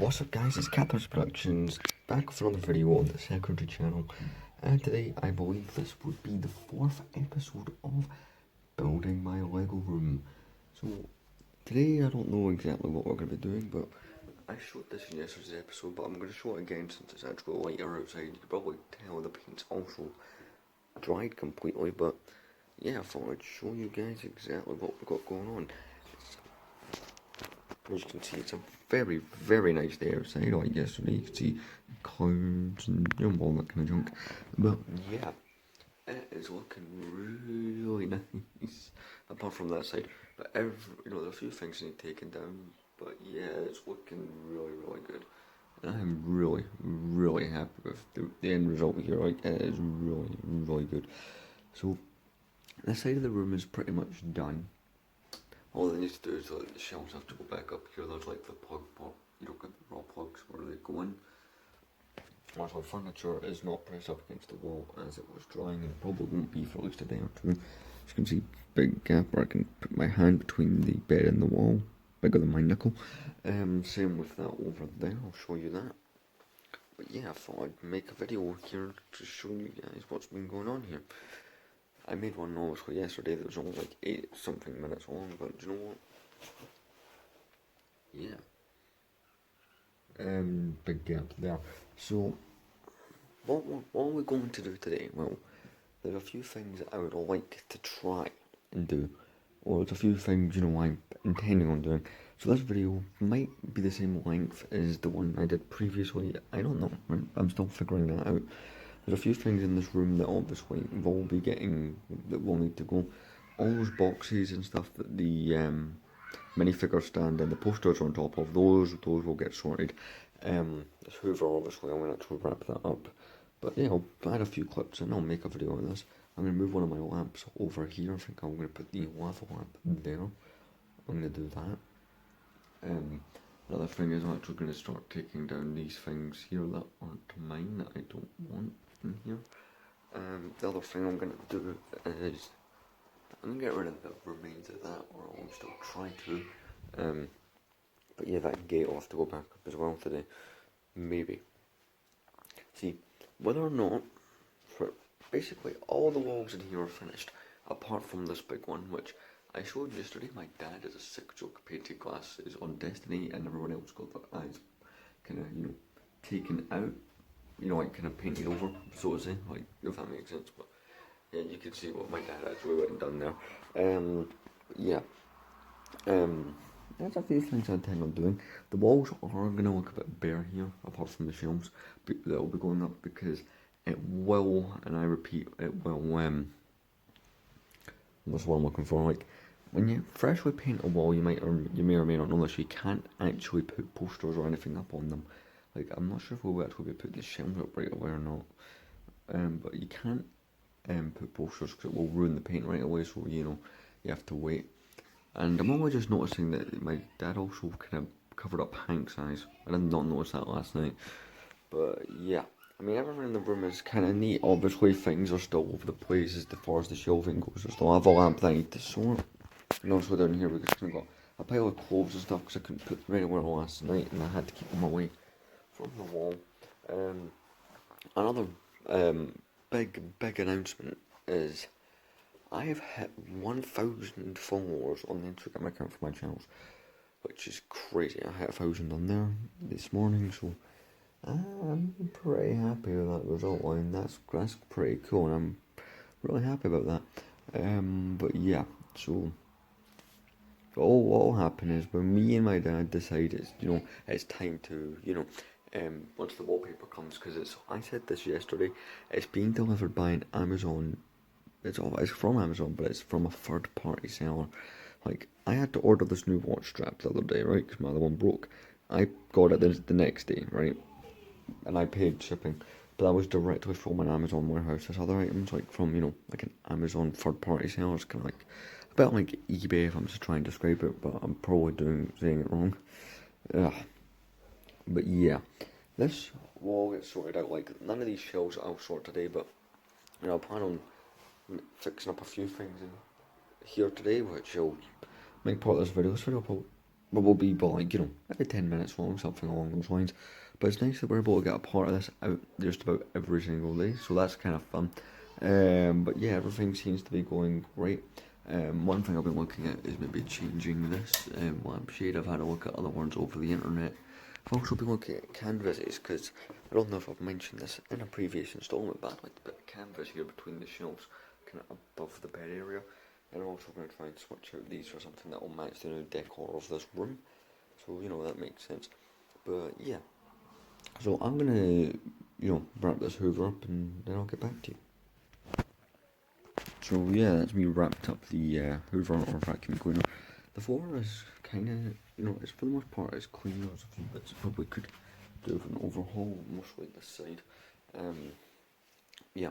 What's up guys, it's Cathar's Productions, back with another video on the secondary channel, and today I believe this would be the 4th episode of building my Lego room. So today I don't know exactly what we're going to be doing, but I showed this in yesterday's episode, but I'm going to show it again since it's actually lighter outside. You can probably tell the paint's also dried completely, but yeah, I thought I'd show you guys exactly what we've got going on. As you can see, it's a very, very nice day outside. Like yesterday, you can see clouds and all that kind of junk. But yeah, it is looking really nice. Apart from that side, but there's a few things need taken down. But yeah, it's looking really, really good. And I'm really, really happy with the end result here. Like it is really, really good. So this side of the room is pretty much done. All they need to do is the shelves have to go back up here. There's like the plug pop, get the raw plugs where they go in. Also, the furniture is not pressed up against the wall as it was drying, and it probably won't be for at least a day or two. As you can see, big gap where I can put my hand between the bed and the wall, bigger than my nickel. Same with that over there, I'll show you that. But yeah, I thought I'd make a video here to show you guys what's been going on here. I made one obviously yesterday that was only like 8 something minutes long, but do you know what? Yeah. Big gap there. So, what are we going to do today? Well, there's a few things that I would like to try and do. Or there's a few things, I'm intending on doing. So this video might be the same length as the one I did previously. I don't know. I'm still figuring that out. There's a few things in this room that obviously will be that will need to go. All those boxes and stuff that the minifigure stand and the posters are on top of, those will get sorted. This Hoover, obviously, I'm going to wrap that up. But yeah, I'll add a few clips and I'll make a video on this. I'm going to move one of my lamps over here. I think I'm going to put the lava lamp there. I'm going to do that. Another thing is I'm actually going to start taking down these things here that aren't mine, that I don't want in here. The other thing I'm going to do is I'm going to get rid of the remains of that, or I'll still try to. But yeah, that gate will have to go back up as well today. Maybe. See, whether or not, for basically all the walls in here are finished, apart from this big one, which I showed yesterday. My dad has a sick joke painted glasses on Destiny, and everyone else got their eyes kind of, taken out, like kind of painted over, so to say, like, if that makes sense. But yeah, you can see what my dad actually went and done there. There's a few things I intend on doing. The walls are going to look a bit bare here, apart from the shelves, but that'll be going up because it will, and I repeat, it will, what's what I'm looking for, like, when you freshly paint a wall, you may or may not know this, you can't actually put posters or anything up on them. Like, I'm not sure if we'll actually be putting the shelves up right away or not. But you can't put posters because it will ruin the paint right away, so you have to wait. And I'm only just noticing that my dad also kind of covered up Hank's eyes. I did not notice that last night. But yeah, I mean, everything in the room is kind of neat. Obviously, things are still over the place as far as the shelving goes. There's the lava lamp that I need to sort. And also down here, because I've got a pile of clothes and stuff because I couldn't put them anywhere last night and I had to keep them away from the wall. Another big announcement is I have hit 1,000 followers on the Instagram account for my channels, which is crazy. I hit 1,000 on there this morning, so I'm pretty happy with that result line. That's pretty cool, and I'm really happy about that. But yeah, so what will happen is when me and my dad decide it's time to, once the wallpaper comes, because I said this yesterday, it's being delivered by an Amazon. It's from Amazon, but it's from a third-party seller. Like, I had to order this new watch strap the other day, right, because my other one broke. I got it the next day, right, and I paid shipping, but that was directly from an Amazon warehouse. This other items, like from, like an Amazon third-party seller, it's kind of like a bit like eBay if I'm just trying to describe it, but I'm probably saying it wrong. But yeah, this will all get sorted out. Like, none of these shelves I'll sort today, but I plan on fixing up a few things in here today, which will make part of this video. This video will probably be like, maybe 10 minutes long, something along those lines. But it's nice that we're able to get a part of this out just about every single day, so that's kind of fun. But yeah, everything seems to be going great. One thing I've been looking at is maybe changing this lampshade. I've had a look at other ones over the internet. I've also been looking at canvases, because I don't know if I've mentioned this in a previous installment, but I'd like to put a canvas here between the shelves, kind of above the bed area. And I'm also going to try and switch out these for something that will match the new decor of this room. So, that makes sense. But yeah, so I'm going to, wrap this Hoover up and then I'll get back to you. So yeah, that's me wrapped up the Hoover or vacuum cleaner. The floor is kind of, it's for the most part it's clean. There's a few bits I probably could do with an overhaul, mostly this side. Yeah,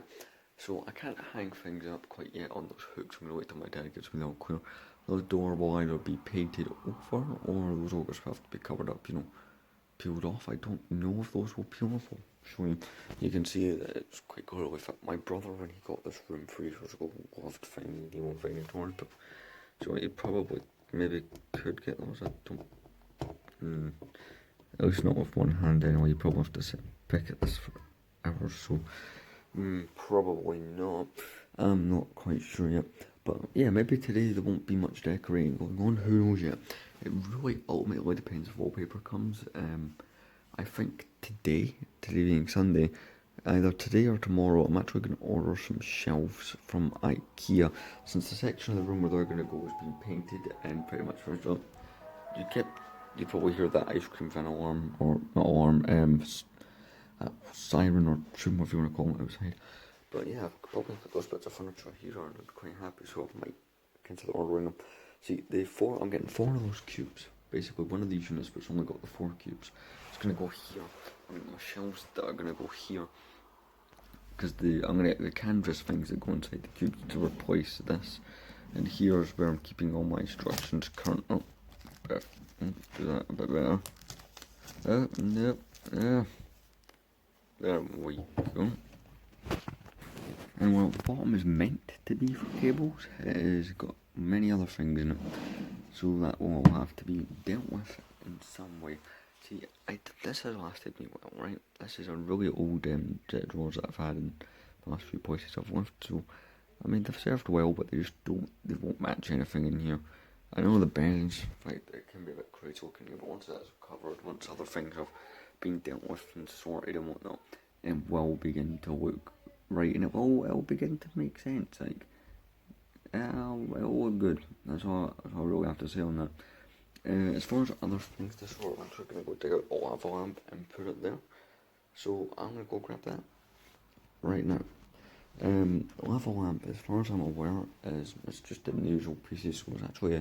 so I can't hang things up quite yet on those hooks. I'm going to wait till my dad gets me the all clear. Those doors will either be painted over or those others have to be covered up, peeled off. I don't know if those will peel off. I'll show you. You can see that it's quite clearly fit. My brother, when he got this room 3 years ago, loved finding new and finding toys, but so he probably maybe could get those. I don't. At least not with one hand anyway. You probably have to sit and pick at this for hours. So probably not. I'm not quite sure yet. But yeah, maybe today there won't be much decorating going on. Who knows yet? It really ultimately depends if wallpaper comes. I think today being Sunday, either today or tomorrow, I'm actually going to order some shelves from IKEA, since the section of the room where they're going to go has been painted and pretty much finished up. You probably hear that ice cream fan alarm, or not alarm, siren or tune, whatever you want to call it, outside. But yeah, I've probably put those bits of furniture here and I'm quite happy, so I might consider ordering them. See, I'm getting 4 of those cubes. Basically, one of these units, but it's only got the 4 cubes. It's going to go here. And my shelves that are going to go here. Because I'm going to get the canvas things that go inside the cubes to replace this. And here's where I'm keeping all my instructions current. Oh, do that a bit better. No, yeah. There we go. And while the bottom is meant to be for cables, it has got many other things in it, so that will all have to be dealt with in some way. See, this has lasted me well, right? This is a really old set of drawers that I've had in the last few places I've lived, so I mean they've served well, but they won't match anything in here. I know the bends, right, it can be a bit crazy looking here, but once that's covered, once other things have been dealt with and sorted and whatnot, it will begin to look right, and it'll begin to make sense. Like, it'll look good. That's all I really have to say on that. As far as other things to sort, I'm actually going to go dig out a lava lamp and put it there. So I'm going to go grab that right now. Lava lamp, as far as I'm aware, it's just in the usual pieces. So it's actually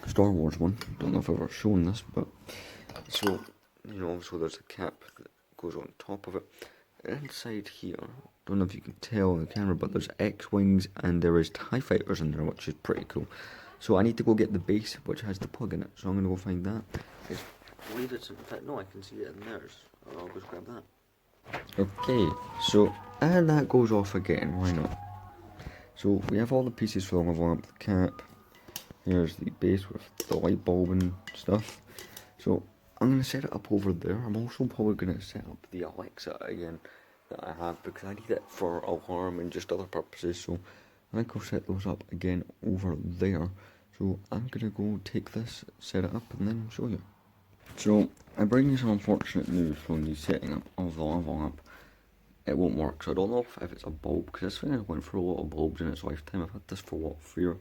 a Star Wars one. Don't know if I've ever shown this, but so obviously there's a cap that goes on top of it. Inside here, don't know if you can tell on the camera, but there's X-Wings and there is TIE Fighters in there, which is pretty cool. So I need to go get the base, which has the plug in it, so I'm going to go find that. I believe it's, in fact, no, I can see it in there, so I'll just grab that. Okay, so, and that goes off again, why not? So we have all the pieces for the lava lamp, the cap, here's the base with the light bulb and stuff. So I'm going to set it up over there. I'm also probably going to set up the Alexa again that I have, because I need it for alarm and just other purposes. So I think I'll set those up again over there. So I'm going to go take this, set it up, and then show you. So I bring you some unfortunate news from the setting up of the lava lamp. It won't work, so I don't know if it's a bulb, because this thing has went through a lot of bulbs in its lifetime. I've had this for what, 4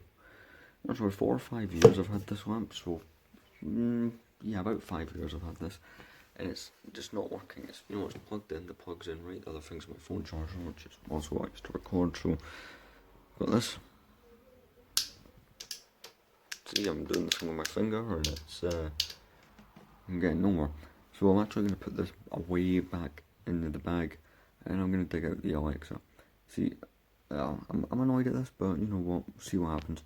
or 5 years I've had this lamp, so yeah, about 5 years I've had this, and it's just not working. It's it's plugged in, the plug's in right. The other thing's my phone charger, which is also what I used to record. So got this. See, I'm doing this thing with my finger, and it's I'm getting nowhere. So I'm actually going to put this away back into the bag, and I'm going to dig out the Alexa. See, I'm annoyed at this, but you know what? See what happens.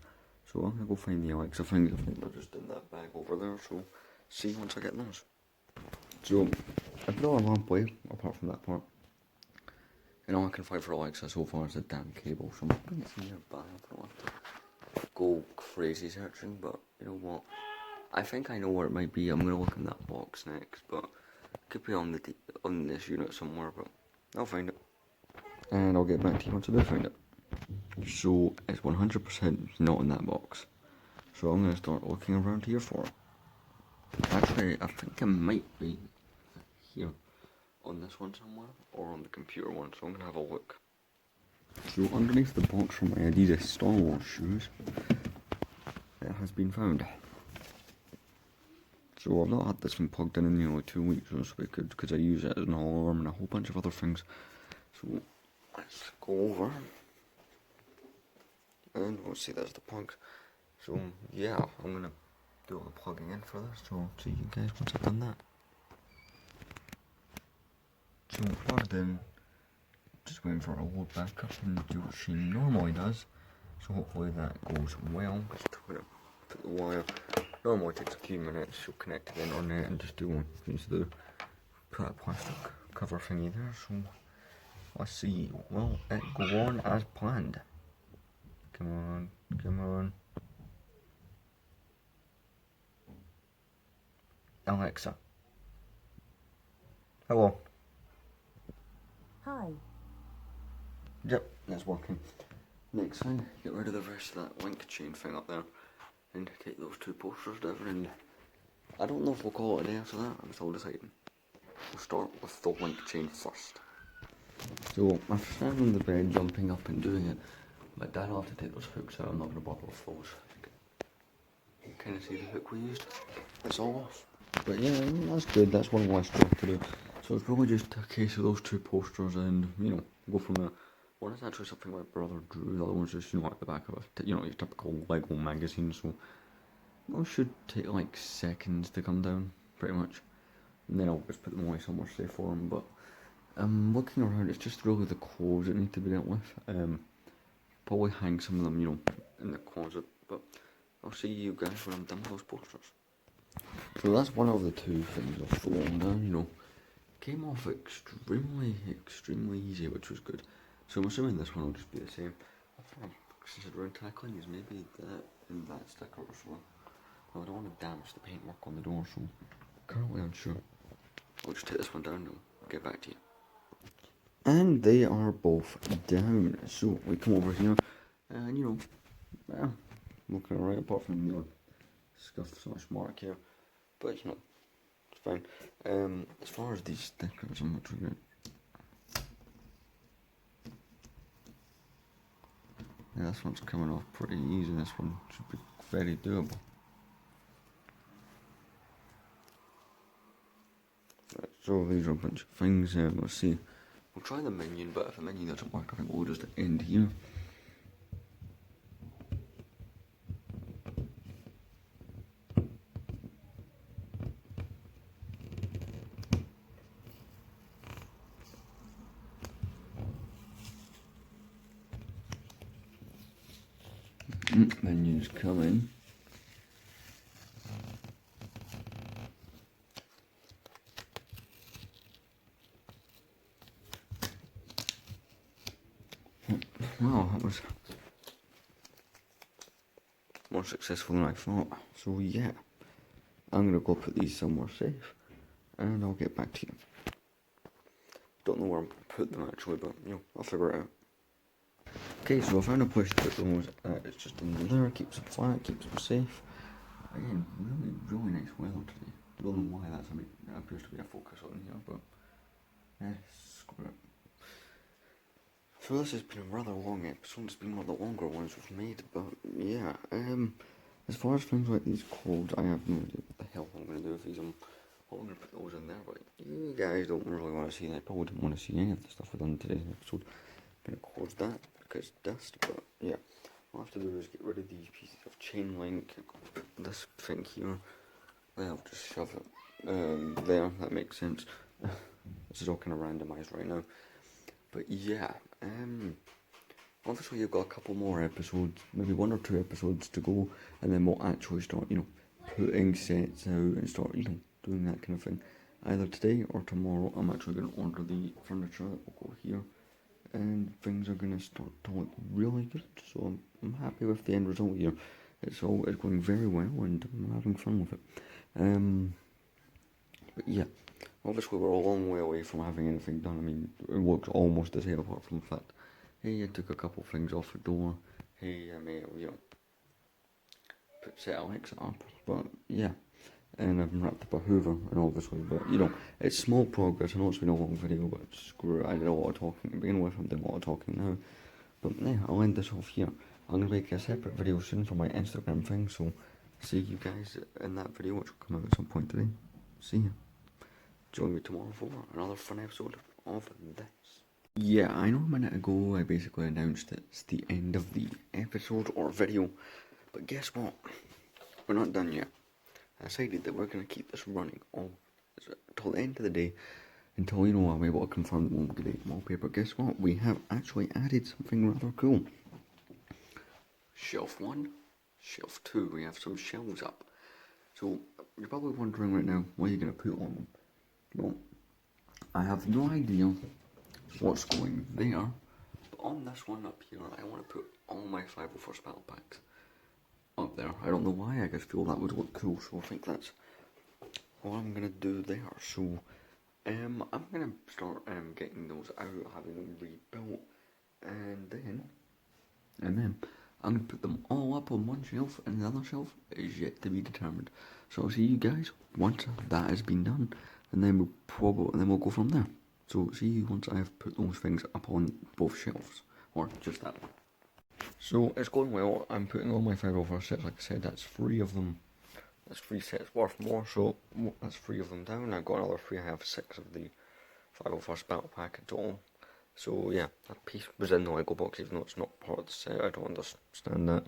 So I'm going to go find the Alexa things. I think they're just in that bag over there. So see once I get those. So I've got a lamp way apart from that part. And all I can find for Alexa so far is a damn cable. So I'm going to see nearby. I don't have to go crazy searching, but you know what? I think I know where it might be. I'm gonna look in that box next, but it could be on this unit somewhere, but I'll find it. And I'll get back to you once I do find it. So it's 100% not in that box. So I'm gonna start looking around here for it. Actually, I think it might be here on this one somewhere, or on the computer one, so I'm gonna have a look. So underneath the box from my Adidas Star Wars shoes, it has been found. So I've not had this one plugged in nearly 2 weeks, so because I use it as an alarm and a whole bunch of other things. So let's go over, and we'll see there's the plug. So yeah, I'm gonna do all the plugging in for this, so I'll see you guys once I've done that. So plugged in, just waiting for it to load back up and do what she normally does. So hopefully that goes well. Just gonna put the wire. Normally it takes a few minutes, she'll connect to the internet and just do one. Just do put a plastic cover thingy there, so let's see. Will it go on as planned? Come on, come on. Alexa. Hello. Hi. Yep, that's working. Next thing, get rid of the rest of that link chain thing up there and take those 2 posters down, and I don't know if we'll call it a day after that, I'm still deciding. We'll start with the link chain first. So I've stand on the bed jumping up and doing it, but Dad will have to take those hooks out. I'm not going to bother with those. You can kind of see the hook we used. It's all off. But yeah, that's good. That's one less job to do. So it's probably just a case of those 2 posters and, go from there. One is actually something my brother drew. The other one's just, at the back of your typical Lego magazine. So those should take like seconds to come down, pretty much. And then I'll just put them away somewhere safe for them. But looking around, it's just really the clothes that need to be dealt with. Probably hang some of them, in the closet. But I'll see you guys when I'm done with those posters. So that's one of the 2 things I've thrown down, Came off extremely easy, which was good. So I'm assuming this one will just be the same. I'm considering tackling is maybe that and that sticker as well. No, I don't want to damage the paintwork on the door, so currently unsure. I'll just take this one down and I'll get back to you. And they are both down. So we come over here and looking alright apart from the scuff / mark here. But it's fine. As far as these stickers, I'm not too good. Yeah, this one's coming off pretty easy. This one should be very doable. Right, so these are a bunch of things. Let's see. We'll try the minion, but if the minion doesn't work, I think we'll just end here. Menus coming. Well, that was more successful than I thought. So yeah, I'm gonna go put these somewhere safe, and I'll get back to you. Don't know where I'm gonna put them actually, but I'll figure it out. Okay, so I found a place to put those. It's just in there, keeps them flat, keeps them safe. Again, really nice weather today. I don't know why that appears to be a focus on here, but screw it. So this has been a rather long episode. It's been one of the longer ones we've made, but yeah. As far as things like these clothes, I have no idea what the hell I'm going to do with these. I'm going to put those in there, but you guys don't really want to see that. Probably don't want to see any of the stuff we've done in today's episode. I'm going to close that because dust, but yeah. What I have to do is get rid of these pieces of chain link, put this thing here, then I'll just shove it there. That makes sense. This is all kind of randomised right now. But yeah, obviously you've got a couple more episodes, maybe 1 or 2 episodes to go, and then we'll actually start, putting sets out and start, doing that kind of thing. Either today or tomorrow, I'm actually going to order the furniture that will go here, and things are going to start to look really good, so I'm happy with the end result here. it's going very well, and I'm having fun with it. But yeah, obviously we're a long way away from having anything done. I mean, it looks almost the same apart from the fact, hey, I took a couple of things off the door. Hey, I may, set Alexa up. But yeah, and I've wrapped up a Hoover, and obviously, but it's small progress. I know it's been a long video, but screw it. I did a lot of talking to begin with. I'm doing a lot of talking now. But yeah, I'll end this off here. I'm going to make a separate video soon for my Instagram thing, so see you guys in that video, which will come out at some point today. See ya. Join me tomorrow for another fun episode of this. Yeah, I know a minute ago I basically announced it's the end of the episode or video, but guess what? We're not done yet. I decided that we're going to keep this running all till the end of the day, until I'm able to confirm that we'll get a wallpaper. Guess what? We have actually added something rather cool. Shelf 1, Shelf 2, we have some shelves up. So, you're probably wondering right now, what are you going to put on them? Well, I have no idea what's going there, but on this one up here, I want to put all my 501st battle packs up there. I don't know why, I just feel that would look cool, so I think that's what I'm going to do there. So, I'm going to start getting those out, having them rebuilt, and then I'm going to put them all up on one shelf, and the other shelf is yet to be determined. So I'll see you guys once that has been done, and then we'll go from there. So see you once I have put those things up on both shelves, or just that one. So it's going well. I'm putting all my 501st sets, like I said, that's 3 of them. That's 3 sets worth more, so that's 3 of them down. I've got another 3, I have 6 of the 501st battle pack in total. So yeah, that piece was in the Lego box, even though it's not part of the set. I don't understand that.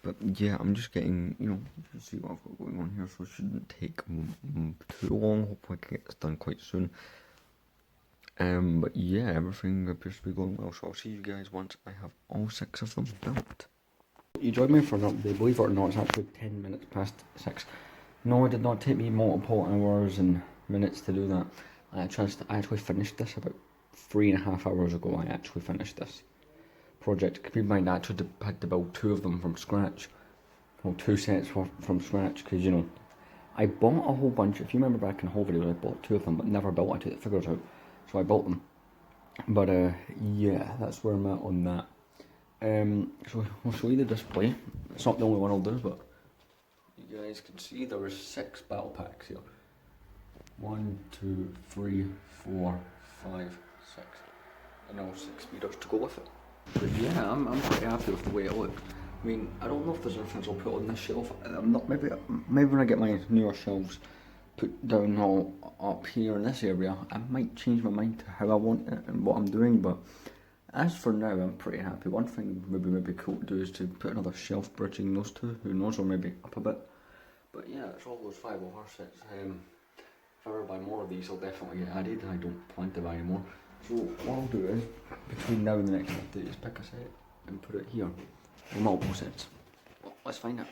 But yeah, I'm just getting, you can see what I've got going on here, so it shouldn't take too long. Hopefully I can get this done quite soon. But yeah, everything appears to be going well, so I'll see you guys once I have all 6 of them built. You joined me for an update. Believe it or not, it's actually 10 minutes past 6. No, it did not take me multiple hours and minutes to do that. I actually finished this about 3.5 hours ago. I actually finished this project. Keep in mind, I actually had to build 2 of them from scratch. Well, 2 sets from scratch, because I bought a whole bunch. If you remember back in the whole video, I bought 2 of them, but never built. I took the figures out, so I bought them. But yeah, that's where I'm at on that. So I'll show you the display. It's not the only one I'll do, but you guys can see there are 6 battle packs here. 1, 2, 3, 4, 5, 6, and all 6 speeders to go with it. But yeah, I'm pretty happy with the way it looks. I mean, I don't know if there's anything I'll put on this shelf. I'm not. Maybe when I get my newer shelves put down all up here in this area, I might change my mind to how I want it and what I'm doing. But as for now, I'm pretty happy. One thing maybe cool to do is to put another shelf bridging those 2. Who knows, or maybe up a bit. But yeah, it's all those 501st sets. If I ever buy more of these, I'll definitely get added. I don't plan to buy any more. So what I'll do is, between now and the next update, is pick a set and put it here. Or multiple sets. Well, let's find out.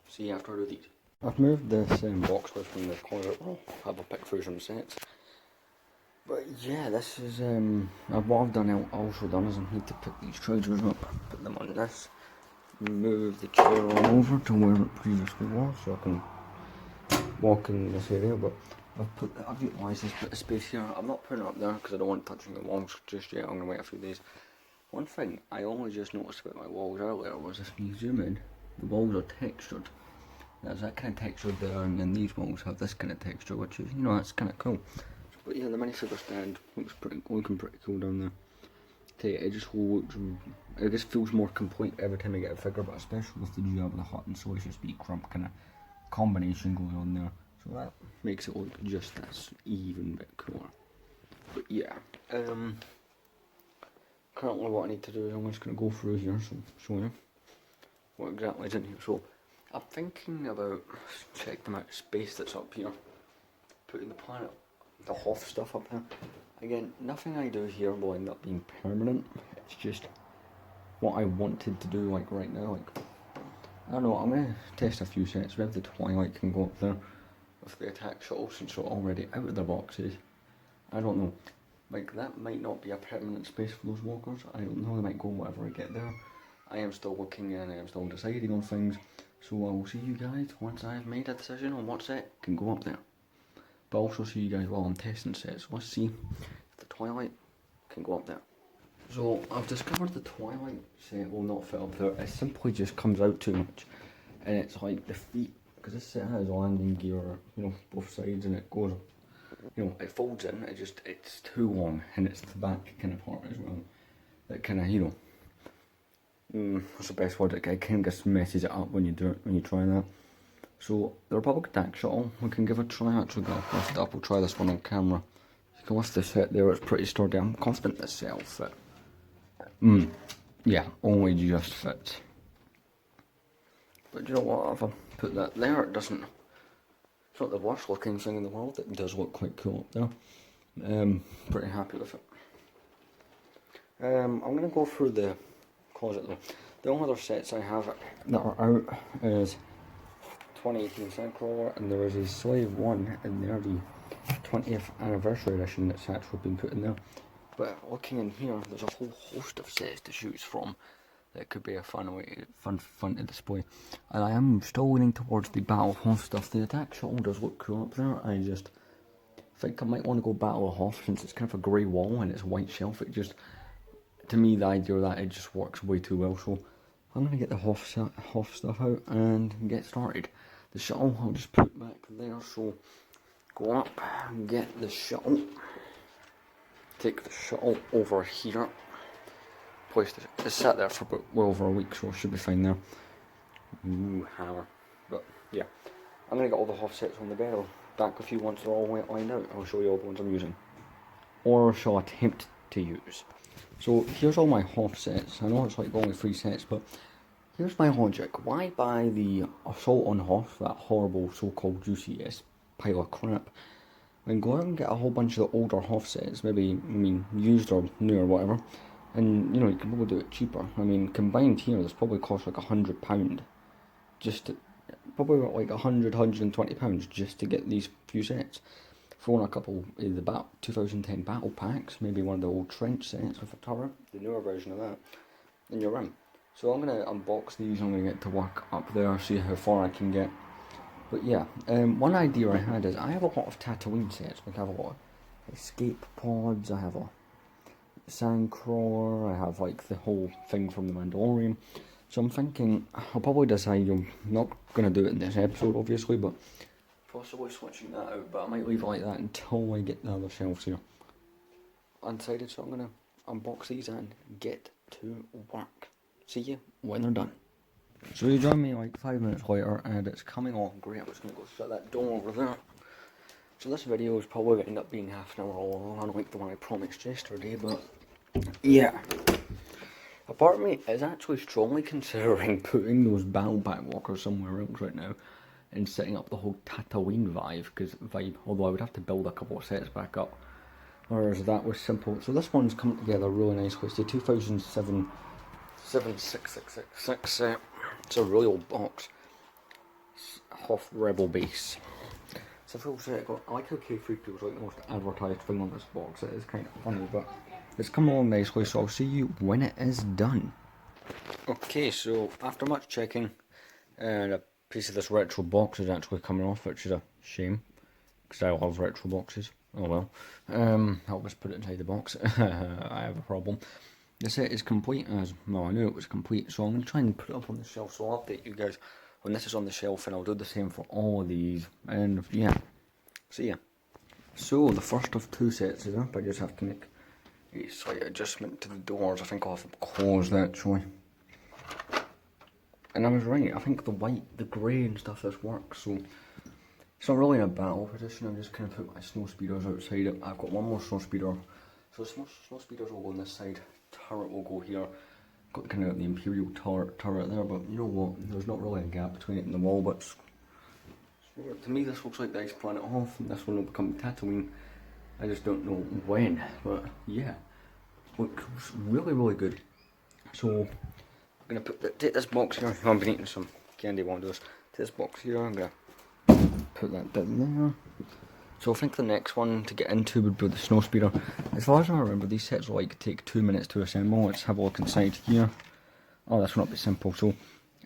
See you after I do these. I've moved this box with from the corner. I'll have a pick through some sets. But yeah, this is what I've also done is I need to pick these trousers up, put them on this, move the chair on over to where it previously was, so I can walk in this area. But I've utilised this bit of space here. I'm not putting it up there because I don't want it touching the walls just yet. I'm going to wait a few days. One thing I only just noticed about my walls earlier was if you zoom in, the walls are textured. There's that kind of texture there, and then these walls have this kind of texture, which is, that's kind of cool. But yeah, the minifigure stand looks looking pretty cool down there. It just looks, it just feels more complete every time I get a figure, but especially with the Jabba the Hutt and Salacious B. Crump kind of combination going on there. So that makes it look just this even bit cooler. But yeah, currently what I need to do is I'm just going to go through here, so show you what exactly is in here. So I'm thinking about, check the amount of space that's up here, putting the Hoth stuff up here. Again, nothing I do here will end up being permanent, it's just what I wanted to do right now. I don't know, I'm going to test a few sets. We have the Twilight can go up there with the attack shuttles since they're already out of their boxes. I don't know, that might not be a permanent space for those walkers. I don't know, they might go whatever I get there. I am still looking and I am still deciding on things. So I will see you guys once I have made a decision on what set can go up there. But I'll also see you guys while I'm testing sets. Let's see if the Twilight can go up there. So I've discovered the Twilight set will not fit up there. It simply just comes out too much. And it's like the feet, because this set has landing gear, you know, both sides, and it goes, you know, it folds in, it's too long, and it's the back kind of part as well. That kind of, you know, what's the best word? It kind of just messes it up when you do it, when you try that. So the Republic Attack Shuttle, we can give a try. Actually, go lift it up. We'll try this one on camera. You can lift the set there. It's pretty sturdy. I'm confident this set will fit. Yeah, only just fits. But you know what? If I put that there, it doesn't. It's not the worst looking thing in the world. It does look quite cool up there. Pretty happy with it. I'm gonna go through the closet though. The only other sets I have that are out is 2018 Sandcrawler, and there is a Slave 1 in there, the 20th anniversary edition that's actually been put in there. But looking in here, there's a whole host of sets to choose from that could be a fun way, fun to display. And I am still leaning towards the Battle of Hoth stuff. The Attack Shuttle does look cool up there. I just think I might want to go Battle of Hoth since it's kind of a grey wall and it's a white shelf. It just, to me, the idea of that, it just works way too well. So I'm going to get the Hoth stuff out and get started. The shuttle, I'll just put back there. So go up and get the shuttle. Take the shuttle over here. Placed it. It's sat there for about well over a week, so it should be fine there. Ooh, hammer. But yeah, I'm gonna get all the Hoth sets on the bed. I'll back with you once they're all lined out. I'll show you all the ones I'm using, or shall attempt to use. So here's all my Hoth sets. I know it's like only 3 sets, but here's my logic. Why buy the Assault on Hoth, that horrible so-called juicy pile of crap, and go out and get a whole bunch of the older Hoth sets, maybe, I mean, used or new or whatever, and, you know, you can probably do it cheaper. I mean, combined here, this probably costs like £100, just to, probably like £120 just to get these few sets. Throw in a couple of the 2010 battle packs, maybe one of the old trench sets with a turret, the newer version of that, and you're in. So I'm going to unbox these, I'm going to get to work up there, see how far I can get. But yeah, one idea I had is I have a lot of Tatooine sets. Like I have a lot of escape pods, I have a Sandcrawler, I have like the whole thing from the Mandalorian. So I'm thinking, I'll probably decide I'm not going to do it in this episode obviously, but possibly switching that out. But I might leave it like that until I get the other shelves here undecided. So I'm going to unbox these and get to work. See you when they're done. So you join me like 5 minutes later and it's coming on great. I'm just going to go shut that door over there. So this video is probably going to end up being half an hour long, unlike the one I promised yesterday, but yeah. A part of me is actually strongly considering putting those battle pack walkers somewhere else right now and setting up the whole Tatooine vibe, although I would have to build a couple of sets back up. Whereas that was simple. So this one's come together really nicely. It's the 2007 76666 set. It's a really old box. Hoth Rebel Base. It's a full set. I like how K3PO is like the most advertised thing on this box. It is kind of funny, but it's come along nicely, so I'll see you when it is done. Okay, so after much checking, and a piece of this retro box is actually coming off, which is a shame, because I love retro boxes. Oh well. I'll just put it inside the box. I have a problem. The set is complete, as well I knew it was complete, so I'm going to try and put it up on the shelf, so I'll update you guys when this is on the shelf, and I'll do the same for all of these, and yeah, see ya. So, the first of 2 sets is up. I just have to make a slight adjustment to the doors. I think I'll have them closed actually. And I was right, I think the white, the grey and stuff, this works, so it's not really in a battle position. I'm just going to put my snow speeders outside it. I've got one more snow speeder, so snow speeders will go on this side, turret will go here. Got kind of the Imperial turret there, but you know what, there's not really a gap between it and the wall, but to me this looks like the Ice Planet Hoth, and this one will become Tatooine. I just don't know when, but yeah, looks really, really good. So I'm going to take this box here. I've been eating some candy while I do this. Take this box here, I'm going to put that down there. So I think the next one to get into would be the snow speeder. As far as I remember, these sets will like take 2 minutes to assemble. Let's have a look inside here. Oh, this will not be simple, so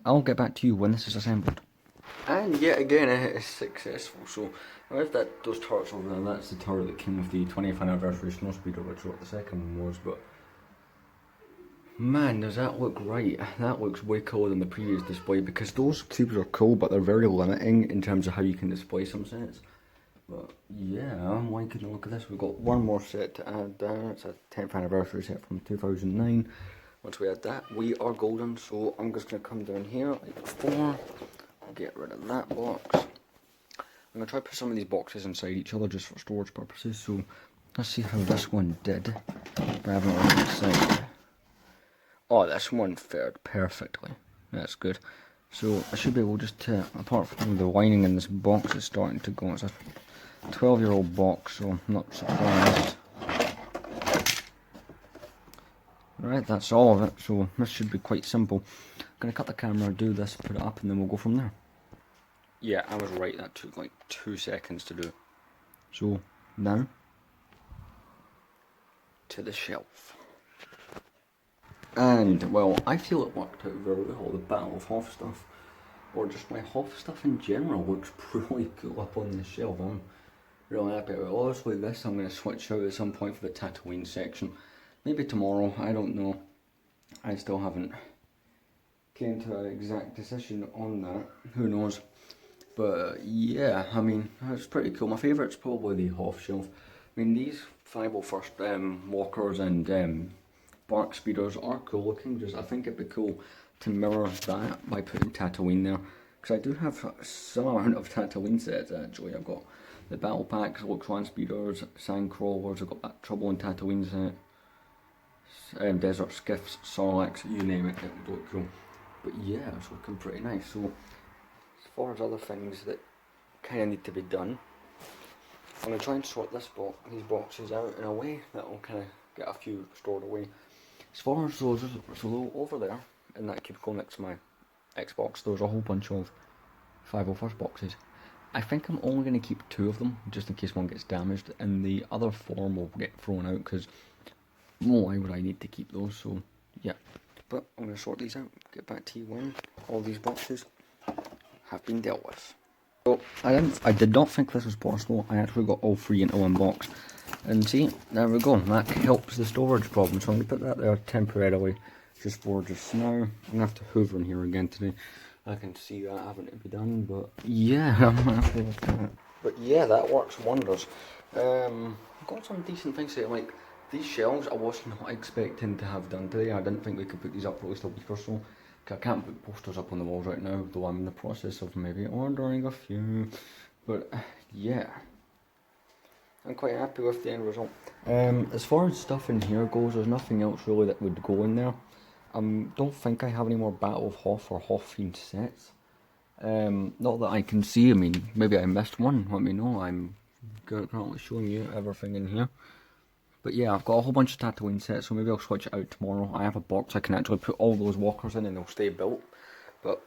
I'll get back to you when this is assembled. And yet again, it is successful. So I have those turrets over there. That's the turret that came with the 20th anniversary Snowspeeder, which is what the second one was. But man, does that look right? That looks way cooler than the previous display, because those cubes are cool, but they're very limiting in terms of how you can display some sets. But yeah, I'm liking the look of this. We've got one more set to add there. It's a 10th anniversary set from 2009. Once we add that, we are golden. So I'm just going to come down here like before. Get rid of that box. I'm going to try to put some of these boxes inside each other just for storage purposes. So let's see how this one did. Grabbing it on the side. Oh, this one fared perfectly. That's good. So I should be able just to, apart from the lining in this box is starting to go. It's a 12-year-old box, so I'm not surprised. Right, that's all of it. So this should be quite simple. I'm going to cut the camera, do this, put it up, and then we'll go from there. Yeah, I was right, that took like 2 seconds to do. So, now, to the shelf. And, well, I feel it worked out very well, the Battle of Hoth stuff. Or just my Hoth stuff in general looks really cool up on the shelf. I'm really happy with it. Obviously this I'm going to switch out at some point for the Tatooine section. Maybe tomorrow, I don't know. I still haven't came to an exact decision on that. Who knows? But yeah, I mean, it's pretty cool. My favourite's probably the Hoth shelf. I mean, these 501st walkers and bark speeders are cool looking. Just I think it'd be cool to mirror that by putting Tatooine there. Because I do have some amount of Tatooine sets actually. I've got the battle packs, Lux speeders, sand crawlers, I've got that Trouble in Tatooine set, desert skiffs, Sarlaccs, you name it, it would look cool. But yeah, it's looking pretty nice. So as far as other things that kind of need to be done, I'm going to try and sort these boxes out in a way that will kind of get a few stored away. As far as those, so over there, in that cubicle next to my Xbox, there's a whole bunch of 501st boxes. I think I'm only going to keep 2 of them, just in case one gets damaged, and the other 4 will get thrown out, because why would I need to keep those, so yeah. But I'm going to sort these out, get back to you when all these boxes have been dealt with. So, I did not think this was possible. I actually got all 3 into one box. And see, there we go, that helps the storage problem. So I'm going to put that there temporarily, just for just now. I'm going to have to hoover in here again today. I can see that having to be done, but yeah, I'm happy with that. But yeah, that works wonders. I've got some decent things here, like these shelves I was not expecting to have done today. I didn't think we could put these up for at least a week or so. I can't put posters up on the walls right now, though I'm in the process of maybe ordering a few. But yeah, I'm quite happy with the end result. As far as stuff in here goes, there's nothing else really that would go in there. Don't think I have any more Battle of Hoth or Hoth themed sets. Not that I can see. I mean, maybe I missed one. Let me know. I'm currently showing you everything in here. But yeah, I've got a whole bunch of Tatooine sets, so maybe I'll switch it out tomorrow. I have a box I can actually put all those walkers in and they'll stay built. But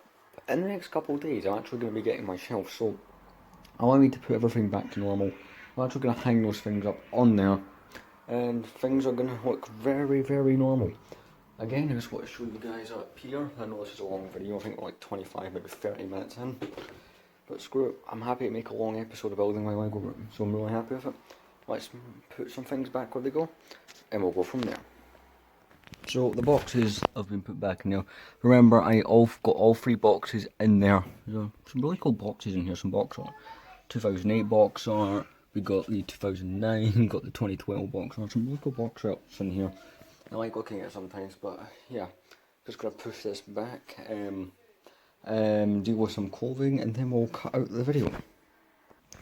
in the next couple of days, I'm actually going to be getting my shelf, so allow me to put everything back to normal. I'm actually going to hang those things up on there, and things are going to look very, very normal. Again, I just want to show you guys up here. I know this is a long video, I think we're like 25, maybe 30 minutes in. But screw it, I'm happy to make a long episode of building my Lego room, so I'm really happy with it. Let's put some things back where they go, and we'll go from there. So the boxes have been put back in there. Remember, I got all 3 boxes in there. There's some really cool boxes in here, some box art. 2008 box art, we got the 2009, got the 2012 box art, some really cool box arts in here. I like looking at it sometimes, but yeah, just gonna push this back, deal with some clothing, and then we'll cut out the video.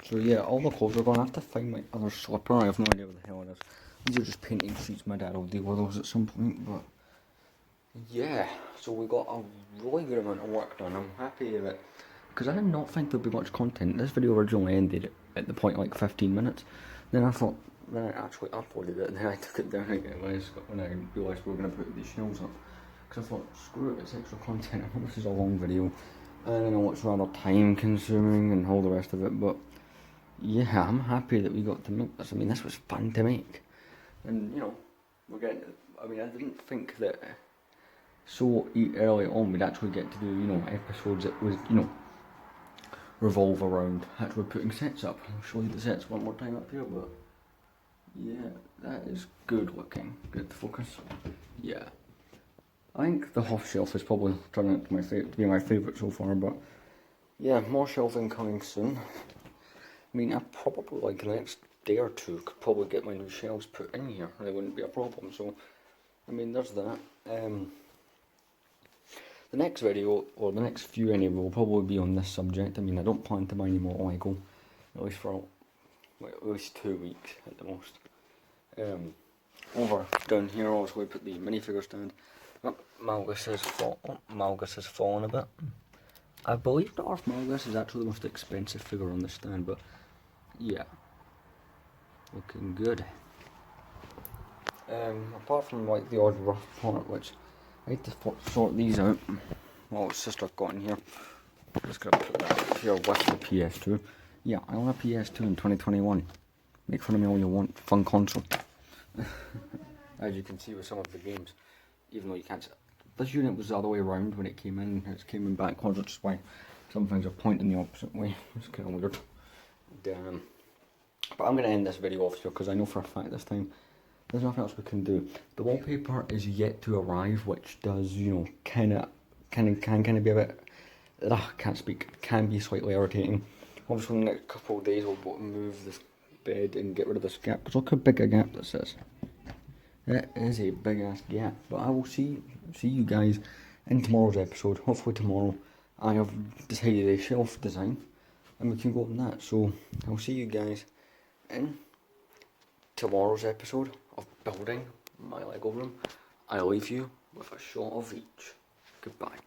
So yeah, all the clothes are gone. I have to find my other slipper. I have no idea what the hell it is. These are just painting sheets. My dad will deal with those at some point, but yeah. So we got a really good amount of work done. I'm happy with it, because I did not think there'd be much content. This video originally ended at the point like 15 minutes. Then I thought, then I actually uploaded it, and then I took it down again when I realised we were going to put these shelves up. Because I thought, screw it, it's extra content. I know this is a long video, and I know it's rather time consuming and all the rest of it, but yeah, I'm happy that we got to make this. I mean, this was fun to make. And, you know, we're getting, I mean, I didn't think that so early on we'd actually get to do, you know, episodes that would, you know, revolve around actually putting sets up. I'll show you the sets one more time up here, but yeah, that is good looking. Good focus. Yeah. I think the Hoff shelf is probably turning out to be my favourite so far, but yeah, more shelving coming soon. I mean, I probably, like, the next day or two could probably get my new shelves put in here, and it wouldn't be a problem, so, I mean, there's that. The next video, or the next few anyway, will probably be on this subject. I mean, I don't plan to buy any more Lego, at least for, well, at least 2 weeks at the most. Over down here, obviously, we put the minifigure stand. Oh, Malgus has fallen a bit. I believe Darth Malgus is actually the most expensive figure on the stand, but yeah, looking good. Apart from, like, the odd rough part, which I had to sort these out. Well, sister got in here. I'm just gonna put that up here with the PS2. Yeah, I own a PS2 in 2021. Make fun of me all you want. Fun console. As you can see with some of the games, even though you can't see. This unit was the other way around when it came in. It came in backwards, which is why some things are pointing the opposite way. It's kind of weird. Damn. But I'm going to end this video off here because I know for a fact this time there's nothing else we can do. The wallpaper is yet to arrive, which does, you know, can be a bit, can't speak, can be slightly irritating. Obviously in the next couple of days we'll move this bed and get rid of this gap, because look how big a gap this is. It is a big ass gap, but I will see you guys in tomorrow's episode. Hopefully tomorrow I have decided a shelf design and we can go on that. So I'll see you guys in tomorrow's episode of building my Lego room. I leave you with a shot of each. Goodbye.